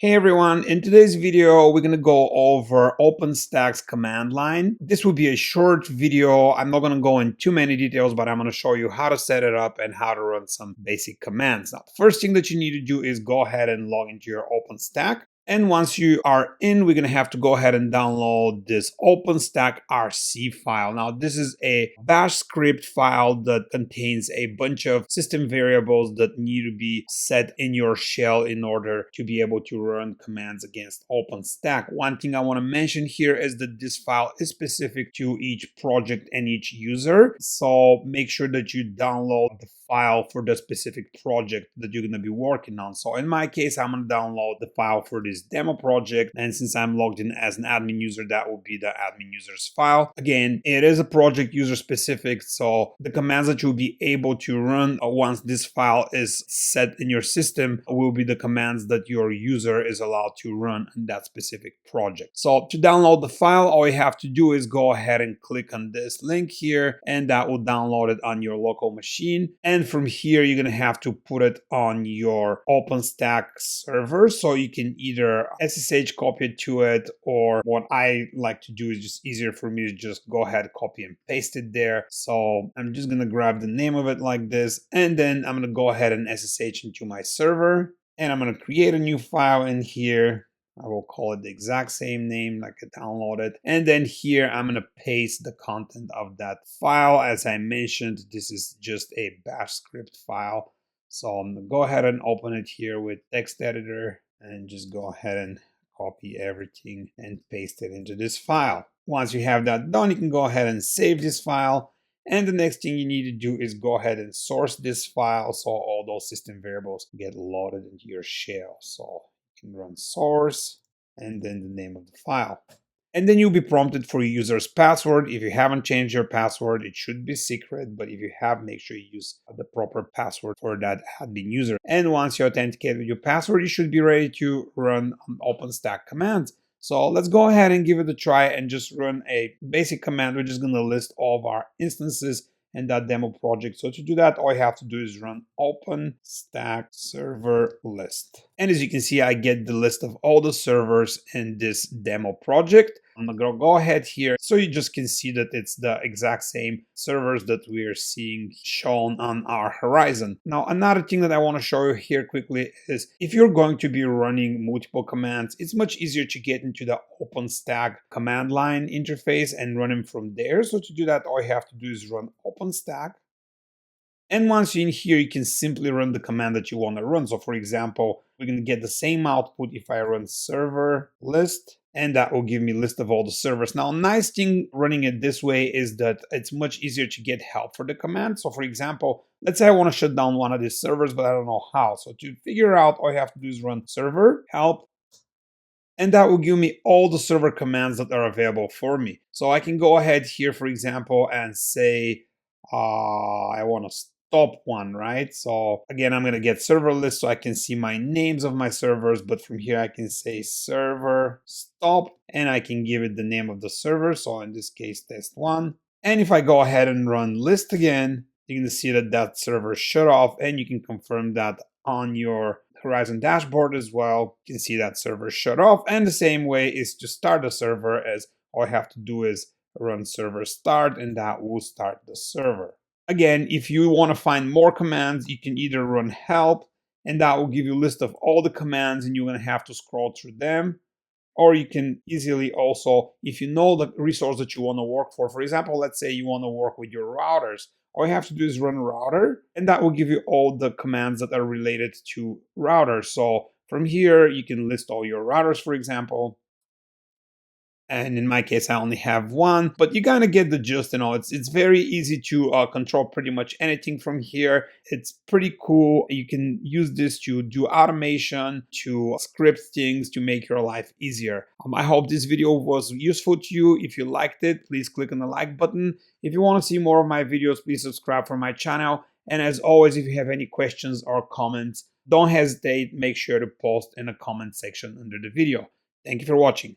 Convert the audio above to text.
Hey everyone, in today's video, we're going to go over OpenStack's command line. This will be a short video. I'm not going to go in too many details, but I'm going to show you how to set it up and how to run some basic commands. Now, the first thing that you need to do is go ahead and log into your OpenStack. And once you are in, we're going to have to go ahead and download this OpenStack RC file. Now, this is a bash script file that contains a bunch of system variables that need to be set in your shell in order to be able to run commands against OpenStack. One thing I want to mention here is that this file is specific to each project and each user. So make sure that you download the file for the specific project that you're going to be working on. So in my case, I'm going to download the file for this demo project, and since I'm logged in as an admin user, that will be the admin user's file. Again, it is a project user specific, so the commands that you'll be able to run once this file is set in your system will be the commands that your user is allowed to run in that specific project. So to download the file, all you have to do is go ahead and click on this link here, and that will download it on your local machine. And from here, you're going to have to put it on your OpenStack server. So you can either SSH copy it to it, or what I like to do is just easier for me to just go ahead, copy and paste it there. So I'm just going to grab the name of it like this, and then I'm going to go ahead and SSH into my server, and I'm going to create a new file in here. I will call it the exact same name like I downloaded. And then here, I'm going to paste the content of that file. As I mentioned, this is just a bash script file. So I'm going to go ahead and open it here with text editor and just go ahead and copy everything and paste it into this file. Once you have that done, you can go ahead and save this file. And the next thing you need to do is go ahead and source this file so all those system variables get loaded into your shell. So you can run source and then the name of the file. And then you'll be prompted for your user's password. If you haven't changed your password, it should be secret, but if you have, make sure you use the proper password for that admin user. And once you authenticate with your password, you should be ready to run OpenStack commands. So let's go ahead and give it a try and just run a basic command. We're just going to list all of our instances and that demo project. So to do that, all you have to do is run OpenStack server list. And as you can see, I get the list of all the servers in this demo project. I'm gonna go ahead here so you just can see that it's the exact same servers that we're seeing shown on our horizon. Now, another thing that I want to show you here quickly is if you're going to be running multiple commands, it's much easier to get into the OpenStack command line interface and run them from there. So to do that, all you have to do is run OpenStack. And once you're in here, you can simply run the command that you want to run. So for example, we're going to get the same output if I run server list, and that will give me a list of all the servers. Now, a nice thing running it this way is that it's much easier to get help for the command. So for example, let's say I want to shut down one of these servers, but I don't know how. So to figure out, all you have to do is run server help, and that will give me all the server commands that are available for me. So I can go ahead here, for example, and say, I want to stop one, right? So again, I'm going to get server list so I can see my names of my servers, but from here I can say server stop, and I can give it the name of the server. So in this case, test1. And if I go ahead and run list again, you're going to see that that server shut off, and you can confirm that on your Horizon dashboard as well. You can see that server shut off, and the same way is to start the server, as all I have to do is run server start, and that will start the server. Again, if you want to find more commands, you can either run help, and that will give you a list of all the commands, and you're going to have to scroll through them. Or you can easily also, if you know the resource that you want to work for example, let's say you want to work with your routers, all you have to do is run router, and that will give you all the commands that are related to routers. So from here, you can list all your routers, for example. And in my case, I only have one, but you kind of get the gist. It's very easy to control pretty much anything from here. It's pretty cool. You can use this to do automation, to script things, to make your life easier. I hope this video was useful to you. If you liked it, please click on the like button. If you want to see more of my videos, please subscribe for my channel. And as always, if you have any questions or comments, don't hesitate. Make sure to post in the comment section under the video. Thank you for watching.